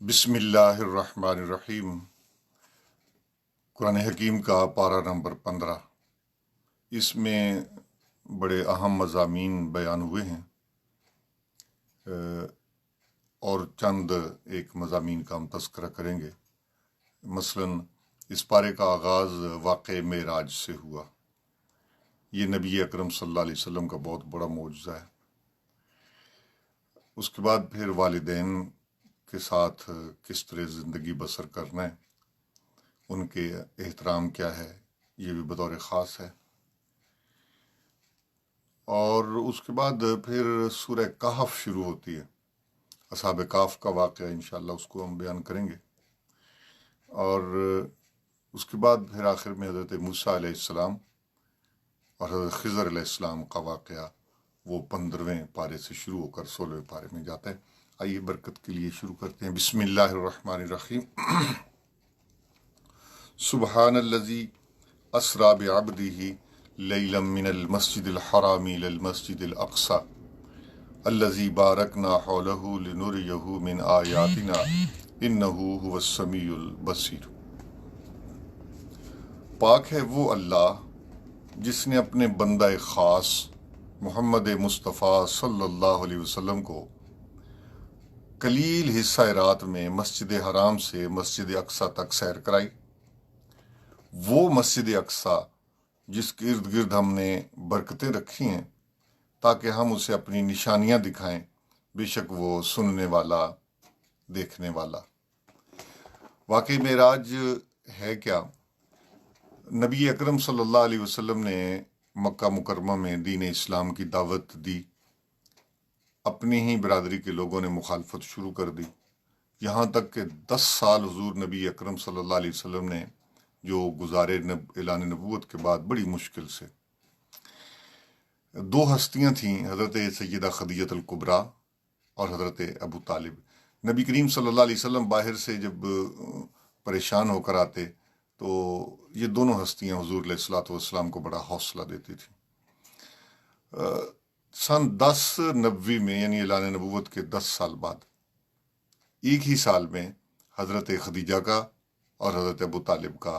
بسم اللہ الرحمن الرحیم۔ قرآن حکیم کا پارہ نمبر 15، اس میں بڑے اہم مضامین بیان ہوئے ہیں اور چند ایک مضامین کا ہم تذکرہ کریں گے۔ مثلاً اس پارے کا آغاز واقعہ معراج سے ہوا۔ یہ نبی اکرم صلی اللہ علیہ وسلم کا بہت بڑا معجزہ ہے۔ اس کے بعد پھر والدین کے ساتھ کس طرح زندگی بسر کرنا ہے، ان کے احترام کیا ہے، یہ بھی بطور خاص ہے۔ اور اس کے بعد پھر سورہ کہف شروع ہوتی ہے۔ اصحاب کہف کا واقعہ انشاءاللہ اس کو ہم بیان کریں گے۔ اور اس کے بعد پھر آخر میں حضرت موسیٰ علیہ السلام اور حضرت خضر علیہ السلام کا واقعہ، وہ 15ویں پارے سے شروع ہو کر 16ویں پارے میں جاتا ہے۔ آئیے برکت کے لیے شروع کرتے ہیں۔ بسم اللہ الرحمن الرحیم۔ سبحان الذی اسریٰ بعبدہ لیلا من المسجد الحرام الی المسجد الاقصی الذی بارکنا حولہ لنریہ من آیاتنا انہ هو السمیع البصیر۔ پاک ہے وہ اللہ جس نے اپنے بندہ خاص محمد مصطفیٰ صلی اللہ علیہ وسلم کو قلیل حصہ رات میں مسجد حرام سے مسجد اقصی تک سیر کرائی۔ وہ مسجد اقصی جس کے ارد گرد ہم نے برکتیں رکھی ہیں تاکہ ہم اسے اپنی نشانیاں دکھائیں، بے شک وہ سننے والا، دیکھنے والا۔ واقعی معراج ہے کیا؟ نبی اکرم صلی اللہ علیہ وسلم نے مکہ مکرمہ میں دین اسلام کی دعوت دی۔ اپنی ہی برادری کے لوگوں نے مخالفت شروع کر دی، یہاں تک کہ 10 سال حضور نبی اکرم صلی اللہ علیہ وسلم نے جو گزارے اعلان نبوت کے بعد بڑی مشکل سے۔ 2 ہستیاں تھیں، حضرت سیدہ خدیجہ الکبریٰ اور حضرت ابو طالب۔ نبی کریم صلی اللہ علیہ وسلم باہر سے جب پریشان ہو کر آتے تو یہ دونوں ہستیاں حضور علیہ الصلوۃ والسلام کو بڑا حوصلہ دیتی تھیں۔ سن 1090 میں یعنی اعلان نبوت کے 10 سال بعد ایک ہی سال میں حضرت خدیجہ کا اور حضرت ابو طالب کا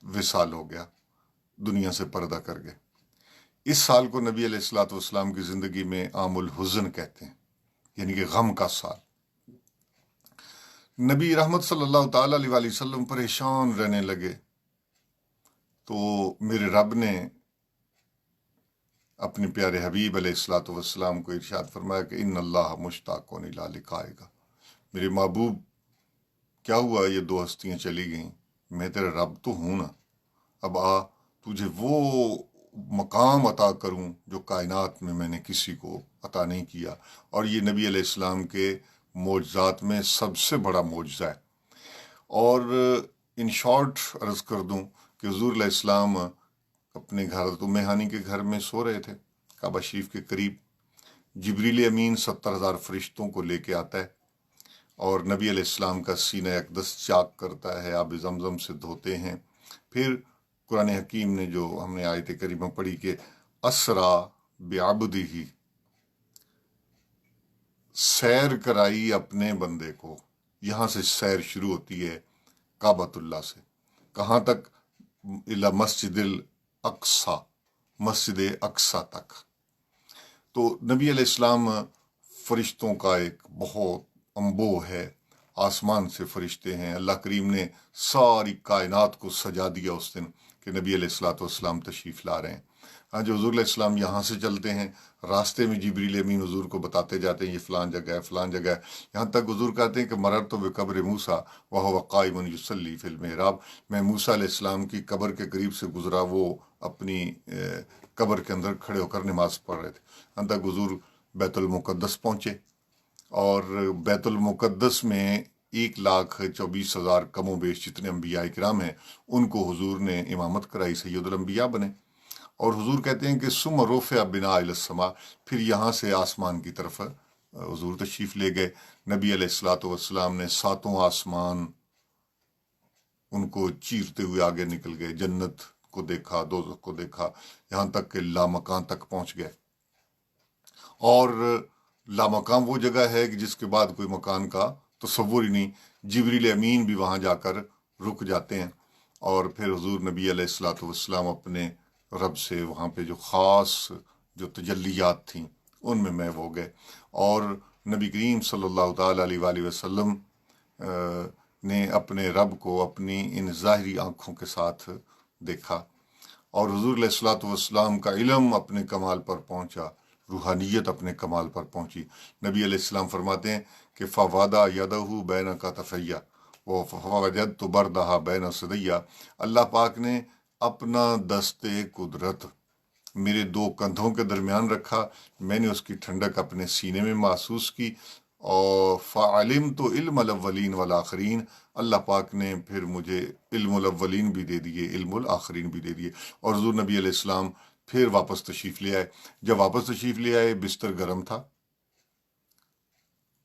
وصال ہو گیا، دنیا سے پردہ کر گئے۔ اس سال کو نبی علیہ الصلوۃ والسلام کی زندگی میں عام الحزن کہتے ہیں، یعنی کہ غم کا سال۔ نبی رحمت صلی اللہ تعالی علیہ وآلہ وسلم پریشان رہنے لگے تو میرے رب نے اپنے پیارے حبیب علیہ الصلوۃ والسلام کو ارشاد فرمایا کہ ان اللہ مشتاق الی لقائک۔ میرے محبوب، کیا ہوا؟ یہ 2 ہستیاں چلی گئیں، میں تیرا رب تو ہوں نا، اب آ تجھے وہ مقام عطا کروں جو کائنات میں نے کسی کو عطا نہیں کیا، اور یہ نبی علیہ السلام کے معجزات میں سب سے بڑا معجزہ ہے۔ اور ان شارٹ عرض کر دوں کہ حضور علیہ السلام اپنے گھر حضرت ام ہانی کے گھر میں سو رہے تھے، کعبہ شریف کے قریب۔ جبریل امین 70,000 فرشتوں کو لے کے آتا ہے اور نبی علیہ السلام کا سینہ اقدس چاک کرتا ہے، آب زمزم سے دھوتے ہیں۔ پھر قرآن حکیم نے جو ہم نے آیت کریمہ پڑھی کہ اسریٰ بعبدہ، سیر کرائی اپنے بندے کو۔ یہاں سے سیر شروع ہوتی ہے کعبۃ اللہ سے، کہاں تک؟ الی مسجد الاقصی، مسجد اقصی تک۔ تو نبی علیہ السلام فرشتوں کا ایک بہت انبوہ ہے، آسمان سے فرشتے ہیں۔ اللہ کریم نے ساری کائنات کو سجا دیا اس دن کہ نبی علیہ الصلوۃ والسلام تشریف لا رہے ہیں۔ جو حضور علیہ السلام یہاں سے چلتے ہیں، راستے میں جبریل امین حضور کو بتاتے جاتے ہیں یہ فلان جگہ ہے، فلان جگہ ہے، یہاں تک حضور کہتے ہیں کہ مررت بقبر موسیٰ وہو قائم یصلی فی المحراب، میں موسیٰ علیہ السلام کی قبر کے قریب سے گزرا، وہ اپنی قبر کے اندر کھڑے ہو کر نماز پڑھ رہے تھے۔ یہاں تک حضور بیت المقدس پہنچے، اور بیت المقدس میں 1,24,000 کم و بیش جتنے انبیاء کرام ہیں ان کو حضور نے امامت کرائی، سید الانبیاء بنے۔ اور حضور کہتے ہیں کہ ثم رفع بنا الی السماء، پھر یہاں سے آسمان کی طرف حضور تشریف لے گئے۔ نبی علیہ الصلوۃ والسلام نے 7 آسمان ان کو چیرتے ہوئے آگے نکل گئے، جنت کو دیکھا، دوزخ کو دیکھا، یہاں تک کہ لامکان تک پہنچ گئے۔ اور لامقام وہ جگہ ہے کہ جس کے بعد کوئی مکان کا تصور ہی نہیں. جبریل امین بھی وہاں جا کر رک جاتے ہیں، اور پھر حضور نبی علیہ الصلوۃ والسلام اپنے رب سے وہاں پہ جو خاص جو تجلیات تھیں ان میں محو ہو گئے، اور نبی کریم صلی اللہ تعالیٰ علیہ وآلہ وسلم نے اپنے رب کو اپنی ان ظاہری آنکھوں کے ساتھ دیکھا، اور حضور علیہ الصلوۃ والسلام کا علم اپنے کمال پر پہنچا، روحانیت اپنے کمال پر پہنچی. نبی علیہ السلام فرماتے ہیں کہ فوادہ یدہ بین کا تفیہ وہ فوجد تو بردہا بین صدیہ، اللہ پاک نے اپنا دست قدرت میرے دو کندھوں کے درمیان رکھا، میں نے اس کی ٹھنڈک اپنے سینے میں محسوس کی، اور فعلم تو علم الاولین والآخرین، اللہ پاک نے پھر مجھے علم الاولین بھی دے دیے، علم الآخرین بھی دے دیے. اور حضور نبی علیہ السلام پھر واپس تشریف لے آئے. جب واپس تشریف لے آئے بستر گرم تھا،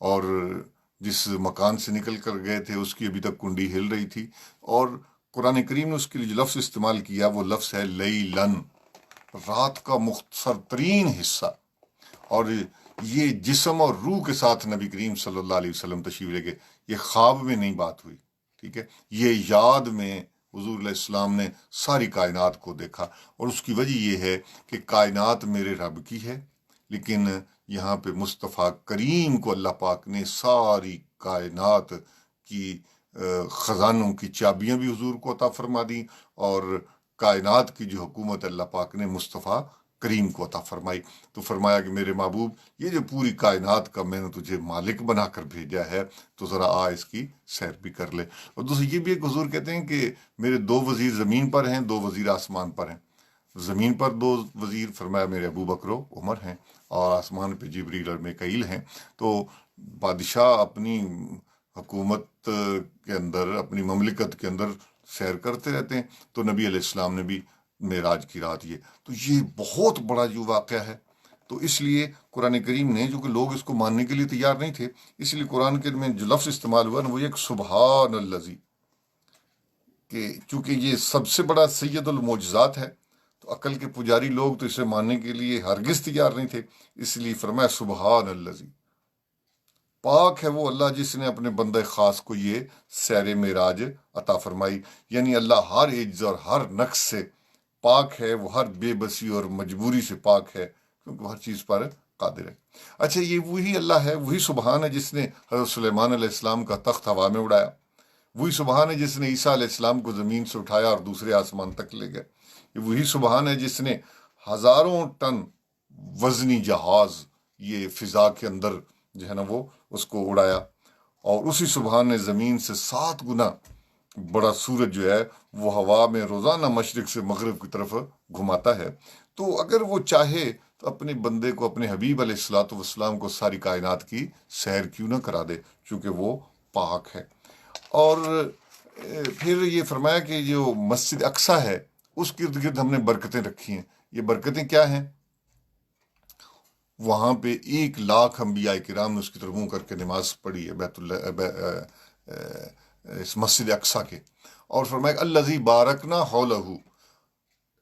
اور جس مکان سے نکل کر گئے تھے اس کی ابھی تک کنڈی ہل رہی تھی، اور قرآن کریم نے اس کے لیے جو لفظ استعمال کیا وہ لفظ ہے لیلن، رات کا مختصر ترین حصہ. اور یہ جسم اور روح کے ساتھ نبی کریم صلی اللہ علیہ وسلم تشریف لے گئے. یہ خواب میں نہیں بات ہوئی، ٹھیک ہے، یہ یاد میں حضور علیہ السلام نے ساری کائنات کو دیکھا. اور اس کی وجہ یہ ہے کہ کائنات میرے رب کی ہے، لیکن یہاں پہ مصطفیٰ کریم کو اللہ پاک نے ساری کائنات کی خزانوں کی چابیاں بھی حضور کو عطا فرما دیں، اور کائنات کی جو حکومت اللہ پاک نے مصطفیٰ کریم کو عطا فرمائی. تو فرمایا کہ میرے محبوب، یہ جو پوری کائنات کا میں نے تجھے مالک بنا کر بھیجا ہے، تو ذرا آ اس کی سیر بھی کر لے. اور دوسری یہ بھی ایک حضور کہتے ہیں کہ میرے دو وزیر زمین پر ہیں، دو وزیر آسمان پر ہیں. زمین پر دو وزیر فرمایا میرے ابو بکر و عمر ہیں، اور آسمان پہ جبریل اور میکائیل ہیں. تو بادشاہ اپنی حکومت کے اندر، اپنی مملکت کے اندر سیر کرتے رہتے ہیں. تو نبی علیہ السلام نے بھی معراج کی رات تو یہ بہت بڑا جو واقعہ ہے. تو اس لیے قرآن کریم نے، جو کہ لوگ اس کو ماننے کے لیے تیار نہیں تھے، اس لیے قرآن کے میں جو لفظ استعمال ہوا نا وہ ایک سبحان الذی، کہ چونکہ یہ سب سے بڑا سید المعجزات ہے، تو عقل کے پجاری لوگ تو اسے ماننے کے لیے ہرگز تیار نہیں تھے. اس لیے فرمایا سبحان الذی، پاک ہے وہ اللہ جس نے اپنے بندہ خاص کو یہ سیر معراج عطا فرمائی. یعنی اللہ ہر عجز اور ہر نقص سے پاک ہے، وہ ہر بے بسی اور مجبوری سے پاک ہے، کیونکہ وہ ہر چیز پر قادر ہے. اچھا، یہ وہی اللہ ہے، وہی سبحان ہے جس نے حضرت سلیمان علیہ السلام کا تخت ہوا میں اڑایا، وہی سبحان ہے جس نے عیسیٰ علیہ السلام کو زمین سے اٹھایا اور دوسرے آسمان تک لے گئے. یہ وہی سبحان ہے جس نے ہزاروں ٹن وزنی جہاز یہ فضا کے اندر جو ہے نا وہ اس کو اڑایا. اور اسی سبحان نے زمین سے 7 گنا بڑا سورج جو ہے وہ ہوا میں روزانہ مشرق سے مغرب کی طرف گھماتا ہے. تو اگر وہ چاہے تو اپنے بندے کو، اپنے حبیب علیہ الصلوۃ والسلام کو ساری کائنات کی سیر کیوں نہ کرا دے، چونکہ وہ پاک ہے. اور پھر یہ فرمایا کہ جو مسجد اقصی ہے اس کے ارد گرد ہم نے برکتیں رکھی ہیں. یہ برکتیں کیا ہیں؟ وہاں پہ 1,00,000 انبیاء کرام نے اس کی طرف منہ کر کے نماز پڑھی ہے بیت اللہ اس مسجد اقصی کے. اور فرمایا الذی بارکنا حولہ،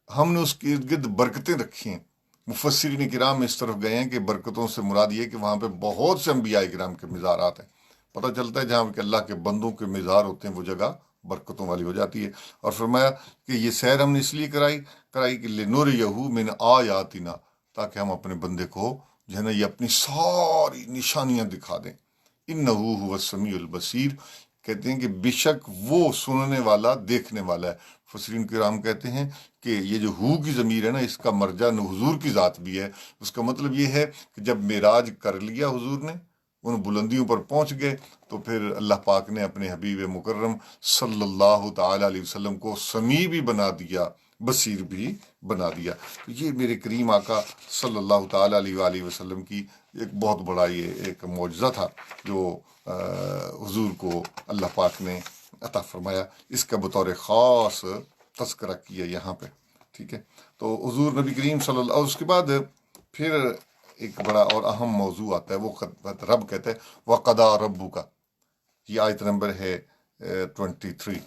ہم نے اس کے ارد گرد برکتیں رکھی ہیں. مفسرین کرام اس طرف گئے ہیں کہ برکتوں سے مراد یہ کہ وہاں پہ بہت سے انبیاء کرام کے مزارات ہیں. پتہ چلتا ہے جہاں کہ اللہ کے بندوں کے مزار ہوتے ہیں وہ جگہ برکتوں والی ہو جاتی ہے. اور فرمایا کہ یہ سیر ہم نے اس لیے کرائی کہ لنریہ من آیاتنا، تاکہ ہم اپنے بندے کو جو ہے نا یہ اپنی ساری نشانیاں دکھا دیں. انہ هو السمیع البصیر، کہتے ہیں کہ بے شک وہ سننے والا، دیکھنے والا ہے. مفسرین کرام کہتے ہیں کہ یہ جو ہو کی ضمیر ہے نا، اس کا مرجع حضور کی ذات بھی ہے. اس کا مطلب یہ ہے کہ جب معراج کر لیا حضور نے، ان بلندیوں پر پہنچ گئے، تو پھر اللہ پاک نے اپنے حبیب مکرم صلی اللہ تعالی علیہ وسلم کو سمیع بھی بنا دیا، بصیر بھی بنا دیا. تو یہ میرے کریم آقا صلی اللہ تعالی علیہ وآلہ وسلم کی ایک بہت بڑا یہ ایک معجزہ تھا جو حضور کو اللہ پاک نے عطا فرمایا. اس کا بطور خاص تذکرہ کیا یہاں پہ، ٹھیک ہے. تو حضور نبی کریم صلی اللہ، اور اس کے بعد پھر ایک بڑا اور اہم موضوع آتا ہے، وہ رب کہتا ہے وَقَضَىٰ رَبُّكَ، یہ آیت نمبر ہے 23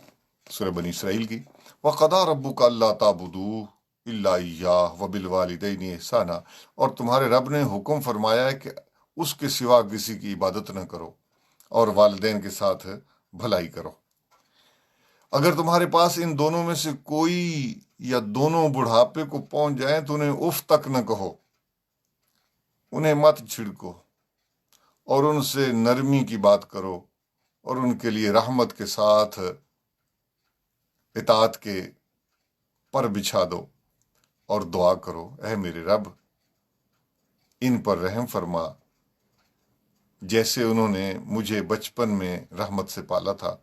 سورہ بنی اسرائیل کی. وَقَضَىٰ رَبُّكَ أَلَّا تَعْبُدُوا إِلَّا إِيَّاهُ وَبِالْوَالِدَيْنِ إِحْسَانًا، اور تمہارے رب نے حکم فرمایا ہے کہ اس کے سوا کسی کی عبادت نہ کرو، اور والدین کے ساتھ بھلائی کرو۔ اگر تمہارے پاس ان دونوں میں سے کوئی یا دونوں بڑھاپے کو پہنچ جائیں تو انہیں اف تک نہ کہو، انہیں مت چھڑکو، اور ان سے نرمی کی بات کرو، اور ان کے لیے رحمت کے ساتھ اطاعت کے پر بچھا دو، اور دعا کرو، اے میرے رب ان پر رحم فرما جیسے انہوں نے مجھے بچپن میں رحمت سے پالا تھا۔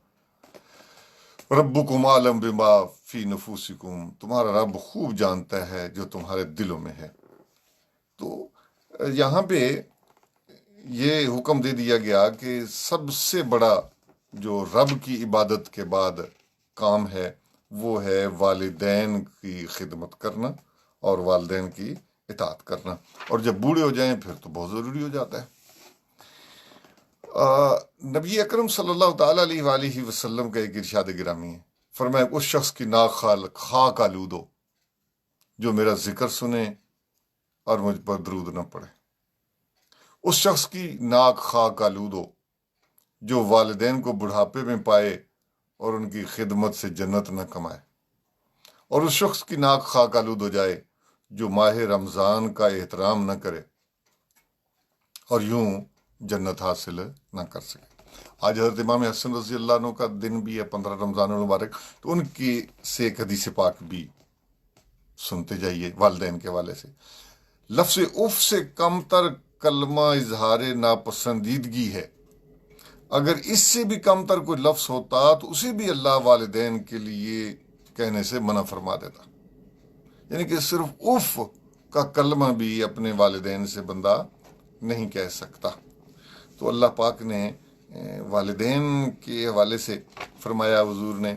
ربکم عالم بما فی نفوسکم، تمہارا رب خوب جانتا ہے جو تمہارے دلوں میں ہے۔ تو یہاں پہ یہ حکم دے دیا گیا کہ سب سے بڑا جو رب کی عبادت کے بعد کام ہے وہ ہے والدین کی خدمت کرنا اور والدین کی اطاعت کرنا، اور جب بوڑھے ہو جائیں پھر تو بہت ضروری ہو جاتا ہے۔ نبی اکرم صلی اللہ تعالیٰ علیہ وآلہ وسلم کا ایک ارشاد گرامی ہے، فرمایا اس شخص کی ناک خاک آلود ہو جو میرا ذکر سنے اور مجھ پر درود نہ پڑے، اس شخص کی ناک خاک آلود ہو جو والدین کو بڑھاپے میں پائے اور ان کی خدمت سے جنت نہ کمائے، اور اس شخص کی ناک خاک آلود ہو جائے جو ماہ رمضان کا احترام نہ کرے اور یوں جنت حاصل نہ کر سکے۔ آج حضرت امام حسن رضی اللہ عنہ کا دن بھی ہے، 15 رمضان المبارک، تو ان کی سے ایک حدیث پاک بھی سنتے جائیے والدین کے حوالے سے۔ لفظ اف سے کم تر کلمہ اظہار ناپسندیدگی ہے، اگر اس سے بھی کم تر کوئی لفظ ہوتا تو اسے بھی اللہ والدین کے لیے کہنے سے منع فرما دیتا، یعنی کہ صرف اف کا کلمہ بھی اپنے والدین سے بندہ نہیں کہہ سکتا۔ تو اللہ پاک نے والدین کے حوالے سے فرمایا حضور نے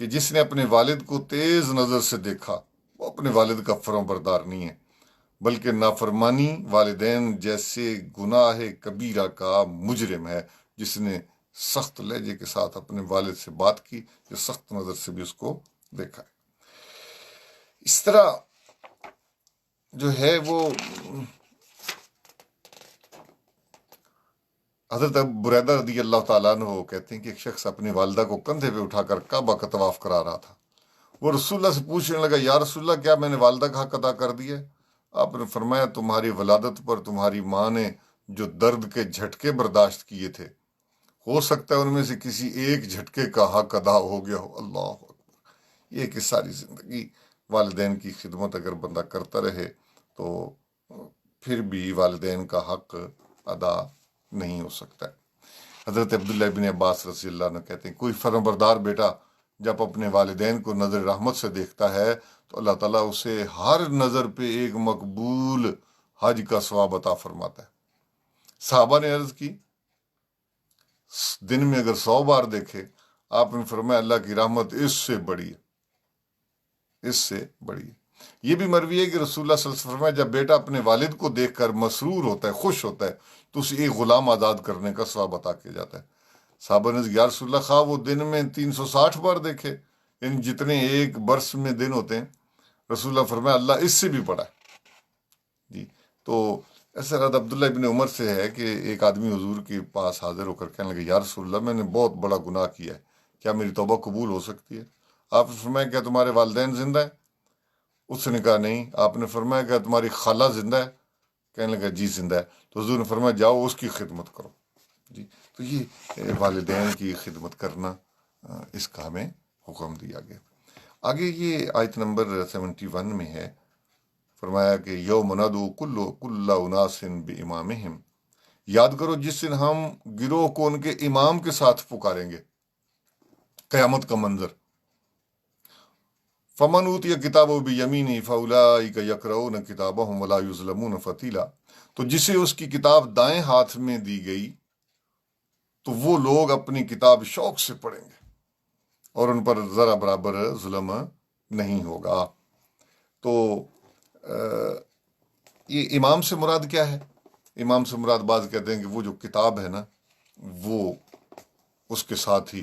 کہ جس نے اپنے والد کو تیز نظر سے دیکھا وہ اپنے والد کا فرما بردار نہیں ہے، بلکہ نافرمانی والدین جیسے گناہ کبیرہ کا مجرم ہے جس نے سخت لہجے کے ساتھ اپنے والد سے بات کی، جو سخت نظر سے بھی اس کو دیکھا۔ اس طرح جو ہے وہ حضرت بریدہ رضی اللہ تعالیٰ عنہ کہتے ہیں کہ ایک شخص اپنی والدہ کو کندھے پہ اٹھا کر کعبہ کا طواف کرا رہا تھا۔ وہ رسول اللہ سے پوچھنے لگا، یا رسول اللہ کیا میں نے والدہ کا حق ادا کر دیا؟ آپ نے فرمایا تمہاری ولادت پر تمہاری ماں نے جو درد کے جھٹکے برداشت کیے تھے، ہو سکتا ہے ان میں سے کسی ایک جھٹکے کا حق ادا ہو گیا ہو۔ اللہ اکبر۔ یہ کہ ساری زندگی والدین کی خدمت اگر بندہ کرتا رہے تو پھر بھی والدین کا حق ادا نہیں ہو سکتا ہے۔ حضرت عبداللہ ابن عباس رضی اللہ عنہ کہتے ہیں کوئی فرمانبردار بیٹا جب اپنے والدین کو نظر رحمت سے دیکھتا ہے تو اللہ تعالیٰ اسے ہر نظر پہ ایک مقبول حج کا ثواب عطا فرماتا ہے۔ صحابہ نے عرض کی دن میں اگر 100 بار دیکھے، آپ نے فرمایا اللہ کی رحمت اس سے بڑی ہے، اس سے بڑی ہے۔ یہ بھی مروی ہے کہ رسول اللہ صلی اللہ علیہ وسلم فرمایا جب بیٹا اپنے والد کو دیکھ کر مسرور ہوتا ہے، خوش ہوتا ہے، تو اسے ایک غلام آزاد کرنے کا ثواب عطا کیا جاتا ہے۔ صحابہ نے یا رسول اللہ خواہ وہ دن میں 360 بار دیکھے، ان جتنے ایک برس میں دن ہوتے ہیں، رسول اللہ فرمایا اللہ اس سے بھی بڑا ہے۔ جی تو ایسا رات عبداللہ ابن عمر سے ہے کہ ایک آدمی حضور کے پاس حاضر ہو کر کہنے لگے یا رسول اللہ میں نے بہت بڑا گناہ کیا ہے، کیا میری توبہ قبول ہو سکتی ہے؟ آپ نے فرمایا کیا تمہارے والدین زندہ ہیں؟ اس نے کہا نہیں۔ آپ نے فرمایا کہ تمہاری خالہ زندہ ہے؟ کہنے لگا جی زندہ ہے۔ تو حضور نے فرمایا جاؤ اس کی خدمت کرو۔ جی تو یہ والدین کی خدمت کرنا اس کا ہمیں حکم دیا گیا۔ آگے یہ آیت نمبر 71 میں ہے، فرمایا کہ یوم ندعو کل اناس بامامہم، یاد کرو جس دن ہم گروہ کو ان کے امام کے ساتھ پکاریں گے، قیامت کا منظر۔ فمن اوتی کتابہ بیمینہ فاولئک یقرؤون کتابہم ولا یظلمون فتیلا، تو جسے اس کی کتاب دائیں ہاتھ میں دی گئی تو وہ لوگ اپنی کتاب شوق سے پڑھیں گے اور ان پر ذرا برابر ظلم نہیں ہوگا۔ تو یہ امام سے مراد کیا ہے؟ امام سے مراد بعض کہتے ہیں کہ وہ جو کتاب ہے نا وہ اس کے ساتھ ہی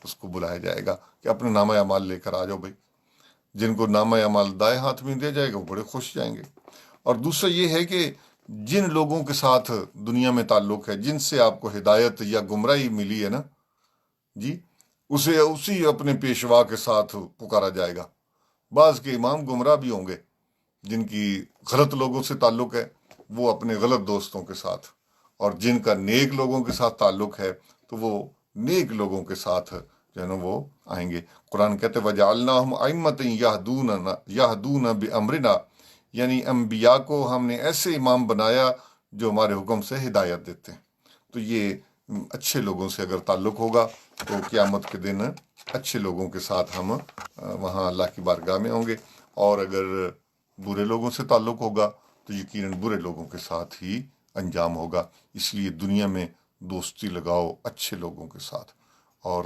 اس کو بلایا جائے گا کہ اپنے نامہ اعمال لے کر آ جاؤ بھائی۔ جن کو نامہ اعمال دائیں ہاتھ میں دیا جائے گا وہ بڑے خوش جائیں گے۔ اور دوسرا یہ ہے کہ جن لوگوں کے ساتھ دنیا میں تعلق ہے، جن سے آپ کو ہدایت یا گمراہی ملی ہے نا جی، اسے اسی اپنے پیشوا کے ساتھ پکارا جائے گا۔ بعض کے امام گمراہ بھی ہوں گے، جن کی غلط لوگوں سے تعلق ہے، وہ اپنے غلط دوستوں کے ساتھ، اور جن کا نیک لوگوں کے ساتھ تعلق ہے تو وہ نیک لوگوں کے ساتھ جو ہے نا وہ آئیں گے۔ قرآن کہتے وَجَعَلْنَاهُمْ أَئِمَّةً يَهْدُونَ بِأَمْرِنَا، یعنی انبیاء کو ہم نے ایسے امام بنایا جو ہمارے حکم سے ہدایت دیتے ہیں۔ تو یہ اچھے لوگوں سے اگر تعلق ہوگا تو قیامت کے دن اچھے لوگوں کے ساتھ ہم وہاں اللہ کی بارگاہ میں ہوں گے، اور اگر برے لوگوں سے تعلق ہوگا تو یقیناً برے لوگوں کے ساتھ ہی انجام ہوگا۔ اس لیے دنیا میں دوستی لگاؤ اچھے لوگوں کے ساتھ، اور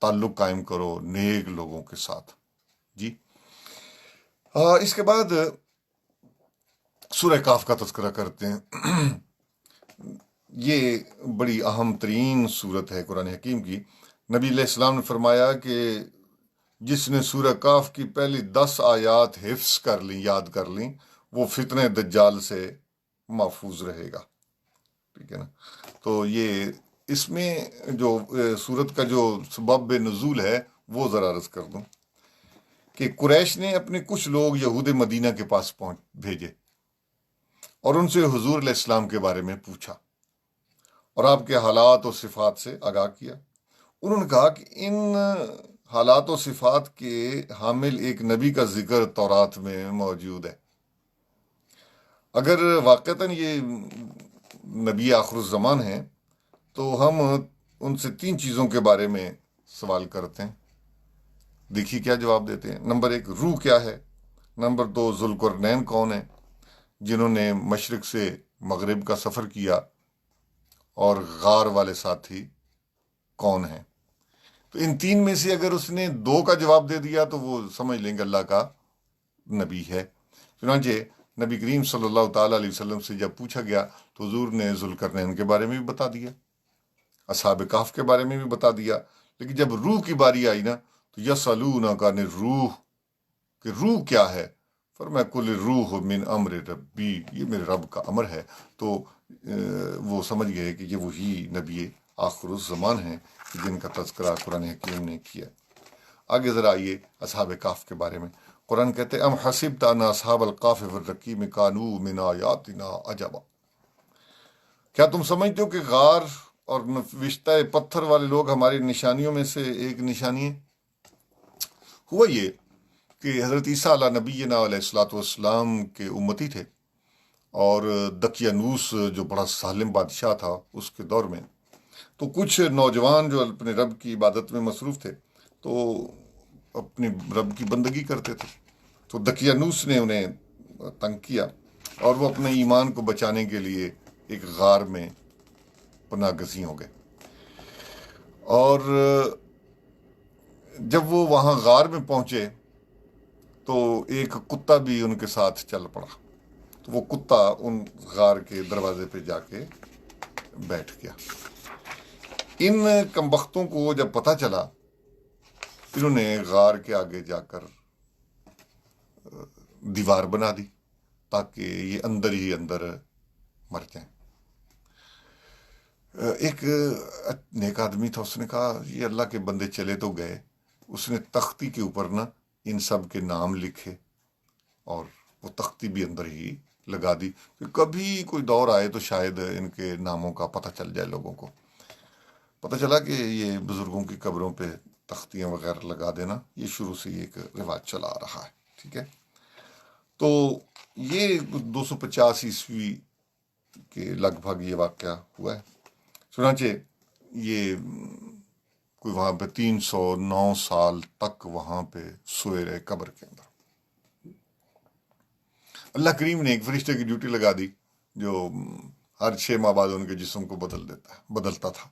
تعلق قائم کرو نیک لوگوں کے ساتھ جی۔ اس کے بعد سورہ کاف کا تذکرہ کرتے ہیں۔ یہ بڑی اہم ترین صورت ہے قرآن حکیم کی۔ نبی علیہ السلام نے فرمایا کہ جس نے سورہ کاف کی پہلی 10 آیات حفظ کر لیں، یاد کر لیں، وہ فتنہ دجال سے محفوظ رہے گا، ٹھیک ہے نا۔ تو یہ اس میں جو سورت کا جو سبب نزول ہے وہ ذرا عرض کر دوں کہ قریش نے اپنے کچھ لوگ یہود مدینہ کے پاس بھیجے اور ان سے حضور علیہ السلام کے بارے میں پوچھا اور آپ کے حالات و صفات سے آگاہ کیا۔ انہوں نے کہا کہ ان حالات و صفات کے حامل ایک نبی کا ذکر تورات میں موجود ہے۔ اگر واقعتاً یہ نبی آخر الزمان ہیں تو ہم ان سے 3 چیزوں کے بارے میں سوال کرتے ہیں، دیکھیے کیا جواب دیتے ہیں۔ نمبر 1 روح کیا ہے، نمبر 2 ذوالقرنین کون ہیں جنہوں نے مشرق سے مغرب کا سفر کیا، اور غار والے ساتھی کون ہیں۔ تو ان 3 میں سے اگر اس نے 2 کا جواب دے دیا تو وہ سمجھ لیں گے اللہ کا نبی ہے۔ چنانچہ نبی کریم صلی اللہ تعالیٰ علیہ وسلم سے جب پوچھا گیا تو حضور نے ذوالقرنین کے بارے میں بھی بتا دیا، اصحاب کہف کے بارے میں بھی بتا دیا۔ لیکن جب روح کی باری آئی نا تو یسألونک عن الروح، کہ روح کیا ہے، فرمایا قل الروح من امر ربی، یہ میرے رب کا امر ہے۔ تو وہ سمجھ گئے کہ یہ وہی نبی آخر الزمان ہیں جن کا تذکرہ قرآن حکیم نے کیا۔ آگے ذرا آئیے اصحاب کہف کے بارے میں۔ قرآن کہتے ہیں ام حسبت ان اصحاب الکہف والرقیم کانوا من آیاتنا عجبا، کیا تم سمجھتے ہو کہ غار اور نوشتہ پتھر والے لوگ ہماری نشانیوں میں سے ایک نشانی ہے؟ ہوا یہ کہ حضرت عیسیٰ علیہ نبینا علیہ الصلوۃ والسلام کے امتی تھے، اور دقیانوس جو بڑا ظالم بادشاہ تھا اس کے دور میں، تو کچھ نوجوان جو اپنے رب کی عبادت میں مصروف تھے تو اپنی رب کی بندگی کرتے تھے۔ تو دقیانوس نے انہیں تنگ کیا اور وہ اپنے ایمان کو بچانے کے لیے ایک غار میں پناہ گزین ہو گئے، اور جب وہ وہاں غار میں پہنچے تو ایک کتا بھی ان کے ساتھ چل پڑا۔ تو وہ کتا ان غار کے دروازے پہ جا کے بیٹھ گیا۔ ان کمبختوں کو جب پتہ چلا، انہوں نے غار کے آگے جا کر دیوار بنا دی تاکہ یہ اندر ہی اندر مر جائیں۔ ایک نیک آدمی تھا، اس نے کہا یہ اللہ کے بندے چلے تو گئے، اس نے تختی کے اوپر نا ان سب کے نام لکھے اور وہ تختی بھی اندر ہی لگا دی کہ کبھی کوئی دور آئے تو شاید ان کے ناموں کا پتہ چل جائے لوگوں کو۔ پتہ چلا کہ یہ بزرگوں کی قبروں پہ تختیاں وغیرہ لگا دینا یہ شروع سے ایک رواج چلا آ رہا ہے، ٹھیک ہے۔ تو یہ 250 عیسوی کے لگ بھگ یہ واقعہ ہوا ہے۔ چنانچہ یہ کوئی وہاں پہ 309 سال تک وہاں پہ سوئے رہے قبر کے اندر۔ اللہ کریم نے ایک فرشتے کی ڈیوٹی لگا دی جو ہر 6 ماہ بعد ان کے جسم کو بدلتا تھا۔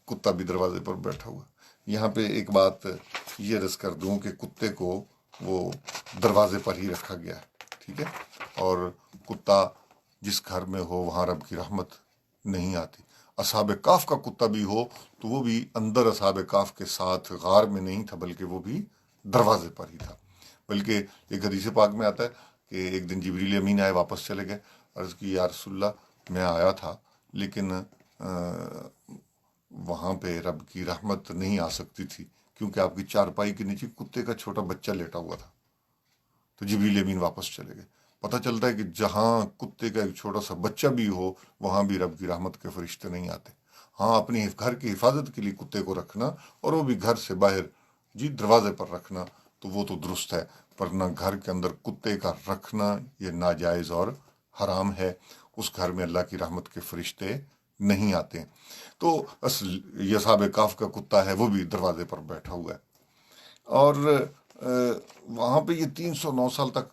کتا بھی دروازے پر بیٹھا ہوا۔ یہاں پہ ایک بات یہ عرض کر دوں کہ کتے کو وہ دروازے پر ہی رکھا گیا ہے، ٹھیک ہے، اور کتا جس گھر میں ہو وہاں رب کی رحمت نہیں آتی۔ اصحاب کہف کا کتا بھی ہو تو وہ بھی اندر اصحاب کہف کے ساتھ غار میں نہیں تھا، بلکہ وہ بھی دروازے پر ہی تھا۔ بلکہ ایک حدیث پاک میں آتا ہے کہ ایک دن جبریل امین آئے، واپس چلے گئے، عرض کی یا رسول اللہ میں آیا تھا لیکن وہاں پہ رب کی رحمت نہیں آ سکتی تھی کیونکہ آپ کی چارپائی کے نیچے کتے کا چھوٹا بچہ لیٹا ہوا تھا، تو جبریل امین واپس چلے گئے۔ پتہ چلتا ہے کہ جہاں کتے کا ایک چھوٹا سا بچہ بھی ہو وہاں بھی رب کی رحمت کے فرشتے نہیں آتے۔ ہاں، اپنی گھر کی حفاظت کے لیے کتے کو رکھنا اور وہ بھی گھر سے باہر دروازے پر رکھنا تو وہ تو درست ہے، ورنہ گھر کے اندر کتے کا رکھنا یہ ناجائز اور حرام ہے۔ اس گھر میں اللہ کی رحمت کے فرشتے نہیں آتے۔ تو یہ اصحاب کہف کا کتا ہے وہ بھی دروازے پر بیٹھا ہوا ہے، اور وہاں پہ یہ 309 سال تک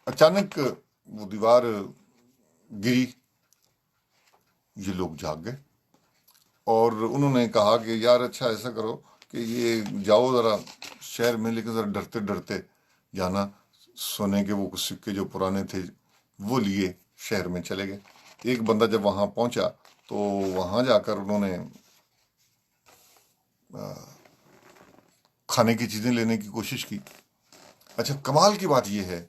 اچانک وہ دیوار گری، یہ لوگ جاگ گئے اور انہوں نے کہا کہ یار اچھا ایسا کرو کہ یہ جاؤ ذرا شہر میں، لیکن ذرا ڈرتے ڈرتے جانا، سونے کے وہ کچھ سکے جو پرانے تھے وہ لیے شہر میں چلے گئے۔ ایک بندہ جب وہاں پہنچا تو وہاں جا کر انہوں نے کھانے کی چیزیں لینے کی کوشش کی۔ اچھا، کمال کی بات یہ ہے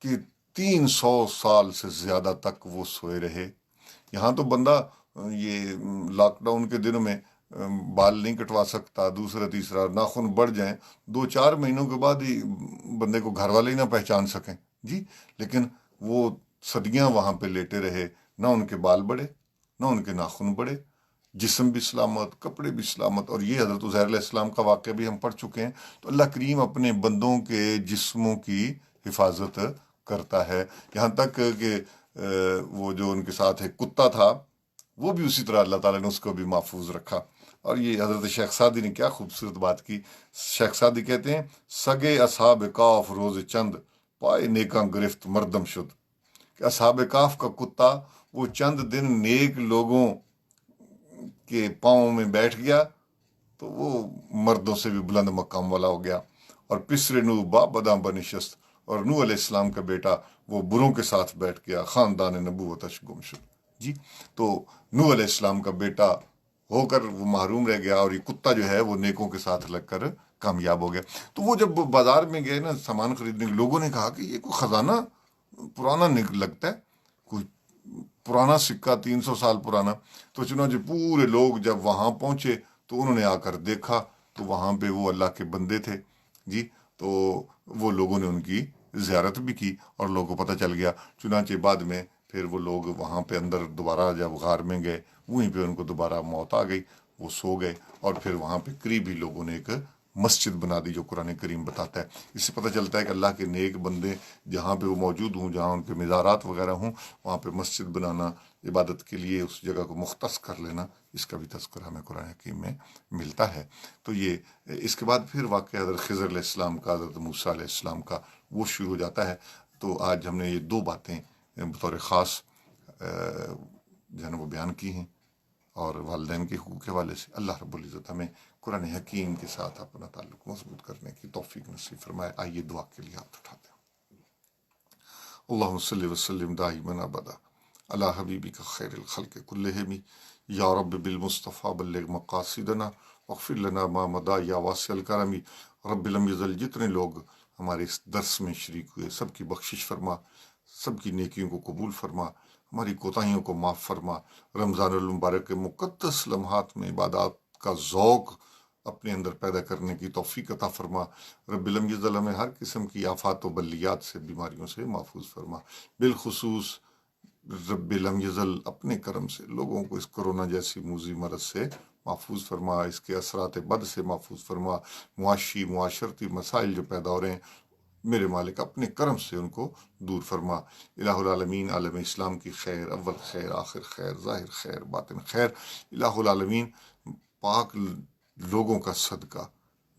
کہ 300 سال سے زیادہ تک وہ سوئے رہے۔ یہاں تو بندہ یہ لاک ڈاؤن کے دنوں میں بال نہیں کٹوا سکتا، دوسرا تیسرا ناخن بڑھ جائیں، 2-4 مہینوں کے بعد ہی بندے کو گھر والے ہی نہ پہچان سکیں لیکن وہ صدیاں وہاں پہ لیٹے رہے، نہ ان کے بال بڑھے نہ ان کے ناخن بڑھے، جسم بھی سلامت، کپڑے بھی سلامت۔ اور یہ حضرت عزیر علیہ السلام کا واقعہ بھی ہم پڑھ چکے ہیں۔ تو اللہ کریم اپنے بندوں کے جسموں کی حفاظت کرتا ہے، یہاں تک کہ وہ جو ان کے ساتھ ایک کتا تھا وہ بھی اسی طرح اللہ تعالیٰ نے اس کو بھی محفوظ رکھا۔ اور یہ حضرت شیخ سعدی نے کیا خوبصورت بات کی۔ شیخ سعدی کہتے ہیں سگے اصحاب کاف روز چند پائے نیکاں گرفت مردم شد، کہ اصحاب کاف کا کتا وہ چند دن نیک لوگوں کے پاؤں میں بیٹھ گیا تو وہ مردوں سے بھی بلند مقام والا ہو گیا۔ اور پسر نو با بداں بنشست، اور نو علیہ السلام کا بیٹا وہ بروں کے ساتھ بیٹھ گیا، خاندان نبوتش گم شد۔ تو نو علیہ السلام کا بیٹا ہو کر وہ محروم رہ گیا، اور یہ کتا جو ہے وہ نیکوں کے ساتھ لگ کر کامیاب ہو گیا۔ تو وہ جب بازار میں گئے نا سامان خریدنے، لوگوں نے کہا کہ یہ کوئی خزانہ پرانا لگتا ہے، کوئی پرانا سکہ 300 سال پرانا۔ تو چنانچہ پورے لوگ جب وہاں پہنچے تو انہوں نے آ کر دیکھا تو وہاں پہ وہ اللہ کے بندے تھے تو وہ لوگوں نے ان کی زیارت بھی کی اور لوگوں کو پتہ چل گیا۔ چنانچہ بعد میں پھر وہ لوگ وہاں پہ اندر دوبارہ جب غار میں گئے وہیں پہ ان کو دوبارہ موت آ گئی، وہ سو گئے، اور پھر وہاں پہ قریب ہی لوگوں نے ایک مسجد بنا دی جو قرآن کریم بتاتا ہے۔ اس سے پتہ چلتا ہے کہ اللہ کے نیک بندے جہاں پہ وہ موجود ہوں، جہاں ان کے مزارات وغیرہ ہوں، وہاں پہ مسجد بنانا، عبادت کے لیے اس جگہ کو مختص کر لینا، اس کا بھی تذکرہ ہمیں قرآن حکیم میں ملتا ہے۔ تو یہ اس کے بعد پھر واقعہ حضرت خضر علیہ السلام کا، حضرت موسیٰ علیہ السلام کا وہ شروع ہو جاتا ہے۔ تو آج ہم نے یہ 2 باتیں بطور خاص جو ہے نا وہ بیان کی ہیں، اور والدین کے حقوق کے حوالے سے اللہ رب العزت ہمیں قرآن حکیم کے ساتھ اپنا تعلق مضبوط کرنے کی توفیق نصیب فرمائے۔ آئیے دعا کے لیے ہاتھ اٹھاتے ہیں۔ اللہم صلی وسلم دائما ابدا علی حبیبک خیر الخلق کلہم یا رب بالمصطفیٰ بلغ مقاصدنا واغفر لنا ما مضی یا واسع الکرم۔ رب لم یزل، جتنے لوگ ہمارے اس درس میں شریک ہوئے سب کی بخشش فرما، سب کی نیکیوں کو قبول فرما، ہماری کوتاہیوں کو معاف فرما۔ رمضان المبارک کے مقدس لمحات میں عبادات کا ذوق اپنے اندر پیدا کرنے کی توفیق عطا فرما۔ رب لم یزل، ہمیں ہر قسم کی آفات و بلیات سے، بیماریوں سے محفوظ فرما۔ بالخصوص رب لم یزل اپنے کرم سے لوگوں کو اس کرونا جیسی موذی مرض سے محفوظ فرما، اس کے اثرات بد سے محفوظ فرما۔ معاشرتی مسائل جو پیدا ہو رہے ہیں میرے مالک اپنے کرم سے ان کو دور فرما۔ الہ العالمین، عالم اسلام کی خیر، اول خیر، آخر خیر، ظاہر خیر، باطن خیر، الہ العالمین پاک لوگوں کا صدقہ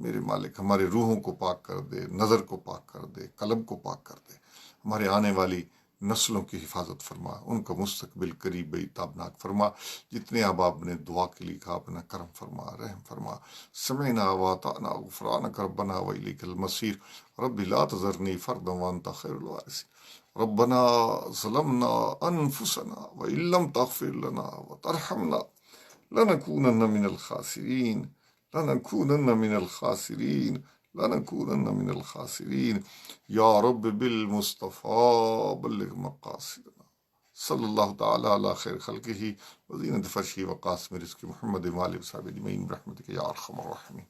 میرے مالک ہمارے روحوں کو پاک کر دے، نظر کو پاک کر دے، قلب کو پاک کر دے، ہمارے آنے والی نسلوں کی حفاظت فرما، ان کا مستقبل قریب تابناک فرما۔ جتنے احباب نے دعا کے لیے کہا اپنا کرم فرما، رحم فرما۔ سمعنا واطعنا غفرانک ربنا والیک المصیر۔ رب لا تذرنی فردا وانت خیر الوارثین۔ ربنا ظلمنا انفسنا وان لم تغفر لنا وترحمنا لنکونن من الخاسرین، لنکونن من الخاسرین، لنکونن من الخاسرین۔ یا رب بالمصطفیٰ بلغ مقاصدنا صلی اللہ تعالی علی خیر خلقہ وزینت فرشہ وقاسم رزق محمد وآلہ وصحبہ اجمعین برحمتک یا ارحم الراحمین.